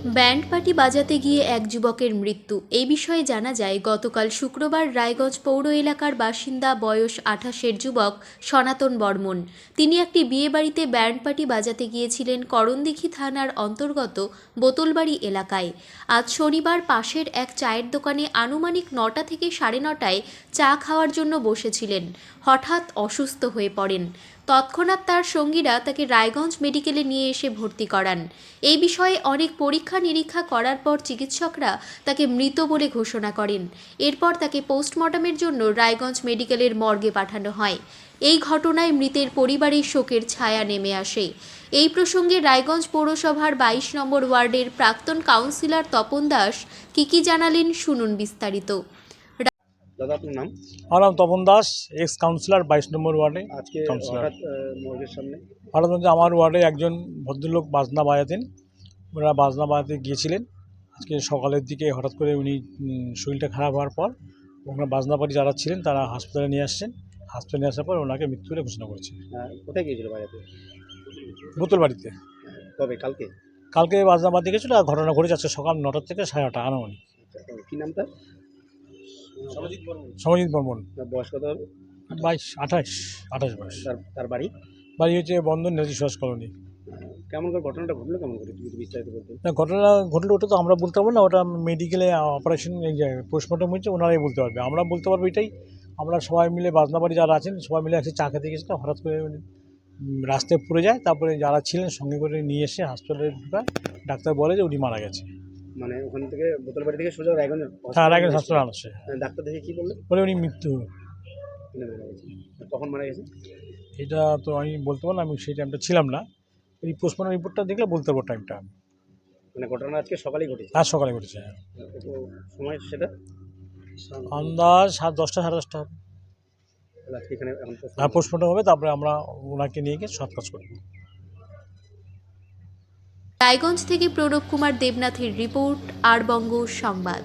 Band party বাজাতে গিয়ে এক যুবকের মৃত্যু। এই বিষয়ে জানা যায়, গতকাল শুক্রবার রায়গঞ্জ পৌর এলাকার বাসিন্দা বয়স 28-এর যুবক সনাতন বর্মন। তিনি একটি বিয়েবাড়িতে ব্যান্ড পার্টি বাজাতে গিয়েছিলেন করণদিঘি থানার অন্তর্গত বোতলবাড়ি এলাকায়। আজ শনিবার পাশের এক চায়ের দোকানে আনুমানিক 9টা থেকে 9:30টায় চা খাওয়ার জন্য বসেছিলেন। হঠাৎ অসুস্থ হয়ে পড়েন। তৎক্ষণাৎ তার সঙ্গীরা তাকে রায়গঞ্জ মেডিকেলে নিয়ে এসে ভর্তি করান। এই বিষয়ে অনেক পরীক্ষা নিরীক্ষা করার পর চিকিৎসকরা তাকে মৃত বলে ঘোষণা করেন। এরপর তাকে পোস্টমর্টমের জন্য রায়গঞ্জ মেডিকেলের মর্গে পাঠানো হয়। এই ঘটনায় মৃতের পরিবারে শোকের ছায়া নেমে আসে। এই প্রসঙ্গে রায়গঞ্জ পৌরসভার 22 নম্বর ওয়ার্ডের প্রাক্তন কাউন্সিলর তপন দাস কি জানালেন, শুনুন বিস্তারিত। দাদা, আপনার নাম? আমার নাম তপন দাস, এক্স কাউন্সিলর 22 নম্বর ওয়ার্ডে আজকে কাউন্সিলর। হঠাৎ মর্গের সামনে হঠাৎ মধ্যে আমার ওয়ার্ডে একজন ভদ্রলোক বাজনা বাজাতেন। ওনারা বাজনা বাজাতে গিয়েছিলেন। আজকে সকালের দিকে হঠাৎ করে উনি শরীরটা খারাপ হওয়ার পর ওখানে বাজনা পার্টি যারা ছিলেন তারা হাসপাতালে নিয়ে আসছেন। হাসপাতালে নিয়ে আসার পর ওনাকে মৃত্যু বলে ঘোষণা করেছে। কোথায় গিয়েছিল বাজাতে? বোতলবাড়িতে। কবে? কালকে? কালকে বাজনা বাজাতে গেছিলো। আর ঘটনা ঘটেছে আজকে সকাল 9টা থেকে 9:30 আনুমানিক। কি নাম তার? সমজিৎ বর্মন। বয়স কত হবে? 28 বয়স। তার বাড়ি? বাড়ি হচ্ছে বন্ধন নেতাজি সুভাষ কলোনি। কেমন করে ঘটনাটা ঘটলো, কেমন করে যদি বিস্তারিত বলতে? না, ঘটনা ঘটলো ওটা তো আমরা বলতে পারবো না। ওটা মেডিকেলে অপারেশন এই যে পোস্টমর্টম হচ্ছে, ওনারাই বলতে পারবে। আমরা বলতে পারবো এটাই, আমরা সবাই মিলে বাজনাবাড়ি যারা আছেন সবাই মিলে একসাথে চা খেতে গেছিলাম। হঠাৎ করে রাস্তায় পড়ে যায়। তারপরে যারা ছিলেন সঙ্গে করে নিয়ে এসে হাসপাতালে ঢোকায়। ডাক্তার বলে যে উনি মারা গেছে। মানে ওখান থেকে বোতলবাড়ি থেকে সোজা রায়গঞ্জ? হ্যাঁ, রায়গঞ্জ হাসপাতালে আনছে। ডাক্তার দেখে কি বললেন? বলে উনি মৃত্যু। মারা গেছে। কখন মারা গেছে এটা তো আমি বলতে পারলাম, আমি সেই টাইমটা ছিলাম না। এই পোস্টমর্টম রিপোর্টটা দেখলে বলতে পারবো টাইমটা। মানে ঘটনা আজকে সকালেই ঘটেছে? আজ সকালে ঘটেছে। তো সময় সেটা আন্দাজ 10টা 10:30 হবে। আজকে এখানে এখন হ্যাঁ, পোস্টমর্টম হবে, তারপরে আমরা ওনাকে নিয়ে গিয়ে সৎ কাজ করবো। রায়গঞ্জ থেকে প্রণব কুমার দেবনাথের রিপোর্ট, আর বঙ্গ সংবাদ।